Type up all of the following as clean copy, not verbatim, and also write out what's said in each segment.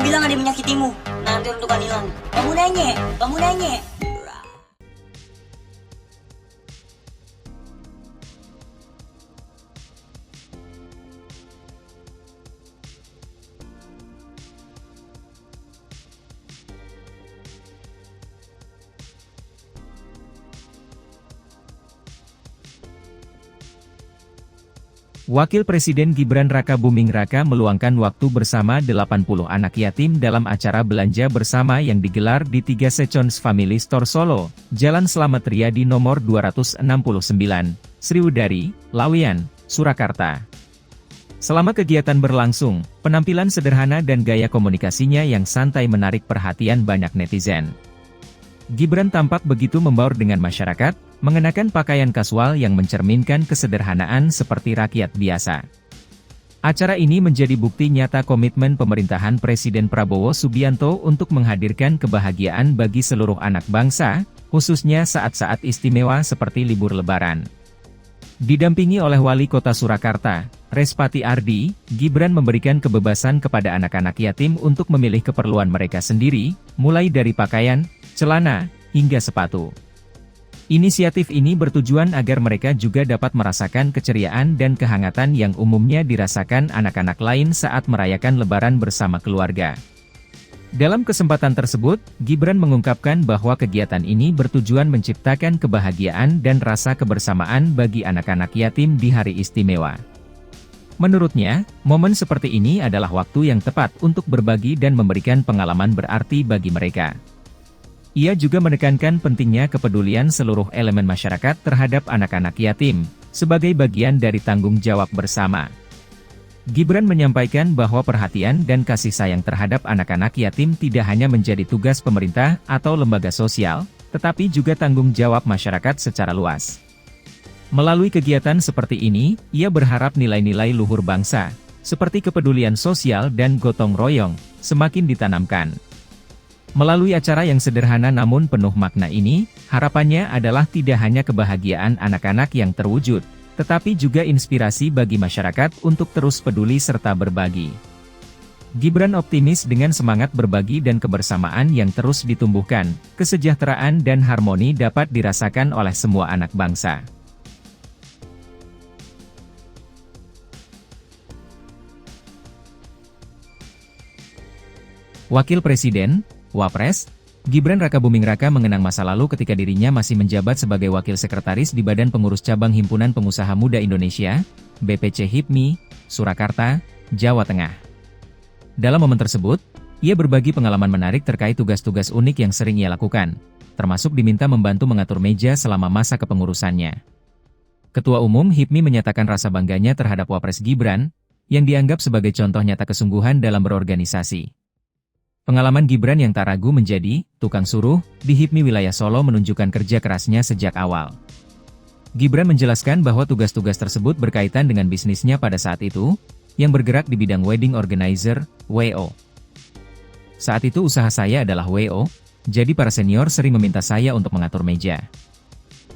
bilang ada yang menyakitimu. Nanti untuk hilang. Kamu nanya. Wakil Presiden Gibran Rakabuming Raka meluangkan waktu bersama 80 anak yatim dalam acara belanja bersama yang digelar di 3 Secons Family Store Solo, Jalan Slamet Riyadi nomor 269, Sriwedari, Laweyan, Surakarta. Selama kegiatan berlangsung, penampilan sederhana dan gaya komunikasinya yang santai menarik perhatian banyak netizen. Gibran tampak begitu membaur dengan masyarakat, mengenakan pakaian kasual yang mencerminkan kesederhanaan seperti rakyat biasa. Acara ini menjadi bukti nyata komitmen pemerintahan Presiden Prabowo Subianto untuk menghadirkan kebahagiaan bagi seluruh anak bangsa, khususnya saat-saat istimewa seperti libur Lebaran. Didampingi oleh Wali Kota Surakarta, Respati Ardi, Gibran memberikan kebebasan kepada anak-anak yatim untuk memilih keperluan mereka sendiri, mulai dari pakaian, celana, hingga sepatu. Inisiatif ini bertujuan agar mereka juga dapat merasakan keceriaan dan kehangatan yang umumnya dirasakan anak-anak lain saat merayakan Lebaran bersama keluarga. Dalam kesempatan tersebut, Gibran mengungkapkan bahwa kegiatan ini bertujuan menciptakan kebahagiaan dan rasa kebersamaan bagi anak-anak yatim di hari istimewa. Menurutnya, momen seperti ini adalah waktu yang tepat untuk berbagi dan memberikan pengalaman berarti bagi mereka. Ia juga menekankan pentingnya kepedulian seluruh elemen masyarakat terhadap anak-anak yatim, sebagai bagian dari tanggung jawab bersama. Gibran menyampaikan bahwa perhatian dan kasih sayang terhadap anak-anak yatim tidak hanya menjadi tugas pemerintah atau lembaga sosial, tetapi juga tanggung jawab masyarakat secara luas. Melalui kegiatan seperti ini, ia berharap nilai-nilai luhur bangsa, seperti kepedulian sosial dan gotong royong, semakin ditanamkan. Melalui acara yang sederhana namun penuh makna ini, harapannya adalah tidak hanya kebahagiaan anak-anak yang terwujud, tetapi juga inspirasi bagi masyarakat untuk terus peduli serta berbagi. Gibran optimis dengan semangat berbagi dan kebersamaan yang terus ditumbuhkan, kesejahteraan dan harmoni dapat dirasakan oleh semua anak bangsa. Wakil Presiden, Wapres, Gibran Rakabuming Raka mengenang masa lalu ketika dirinya masih menjabat sebagai Wakil Sekretaris di Badan Pengurus Cabang Himpunan Pengusaha Muda Indonesia, BPC HIPMI, Surakarta, Jawa Tengah. Dalam momen tersebut, ia berbagi pengalaman menarik terkait tugas-tugas unik yang sering ia lakukan, termasuk diminta membantu mengatur meja selama masa kepengurusannya. Ketua Umum HIPMI menyatakan rasa bangganya terhadap Wapres Gibran, yang dianggap sebagai contoh nyata kesungguhan dalam berorganisasi. Pengalaman Gibran yang tak ragu menjadi tukang suruh di HIPMI wilayah Solo menunjukkan kerja kerasnya sejak awal. Gibran menjelaskan bahwa tugas-tugas tersebut berkaitan dengan bisnisnya pada saat itu, yang bergerak di bidang wedding organizer, WO. Saat itu usaha saya adalah WO, jadi para senior sering meminta saya untuk mengatur meja.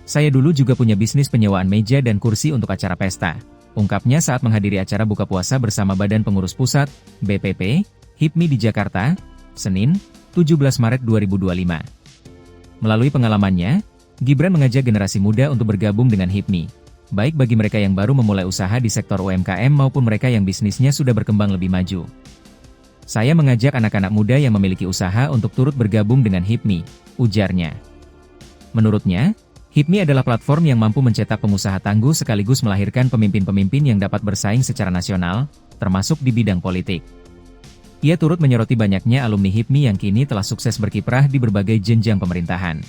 Saya dulu juga punya bisnis penyewaan meja dan kursi untuk acara pesta, ungkapnya saat menghadiri acara buka puasa bersama Badan Pengurus Pusat, BPP, HIPMI di Jakarta, Senin, 17 Maret 2025. Melalui pengalamannya, Gibran mengajak generasi muda untuk bergabung dengan HIPMI, baik bagi mereka yang baru memulai usaha di sektor UMKM maupun mereka yang bisnisnya sudah berkembang lebih maju. Saya mengajak anak-anak muda yang memiliki usaha untuk turut bergabung dengan HIPMI, ujarnya. Menurutnya, HIPMI adalah platform yang mampu mencetak pengusaha tangguh sekaligus melahirkan pemimpin-pemimpin yang dapat bersaing secara nasional, termasuk di bidang politik. Ia turut menyoroti banyaknya alumni HIPMI yang kini telah sukses berkiprah di berbagai jenjang pemerintahan.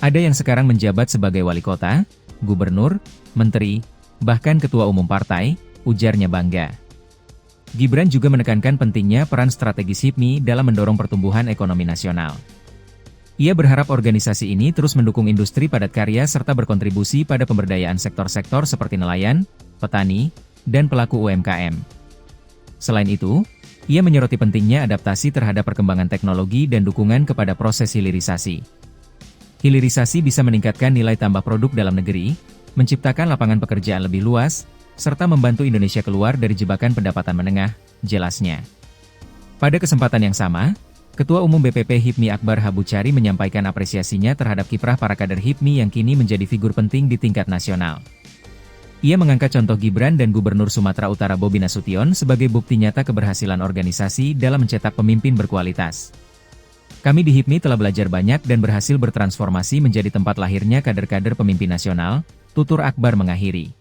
Ada yang sekarang menjabat sebagai wali kota, gubernur, menteri, bahkan ketua umum partai, ujarnya bangga. Gibran juga menekankan pentingnya peran strategis HIPMI dalam mendorong pertumbuhan ekonomi nasional. Ia berharap organisasi ini terus mendukung industri padat karya serta berkontribusi pada pemberdayaan sektor-sektor seperti nelayan, petani, dan pelaku UMKM. Selain itu, ia menyoroti pentingnya adaptasi terhadap perkembangan teknologi dan dukungan kepada proses hilirisasi. Hilirisasi bisa meningkatkan nilai tambah produk dalam negeri, menciptakan lapangan pekerjaan lebih luas, serta membantu Indonesia keluar dari jebakan pendapatan menengah, jelasnya. Pada kesempatan yang sama, Ketua Umum BPP HIPMI Akbar Habuchari menyampaikan apresiasinya terhadap kiprah para kader HIPMI yang kini menjadi figur penting di tingkat nasional. Ia mengangkat contoh Gibran dan Gubernur Sumatera Utara Bobi Nasution sebagai bukti nyata keberhasilan organisasi dalam mencetak pemimpin berkualitas. Kami di HIPMI telah belajar banyak dan berhasil bertransformasi menjadi tempat lahirnya kader-kader pemimpin nasional, tutur Akbar mengakhiri.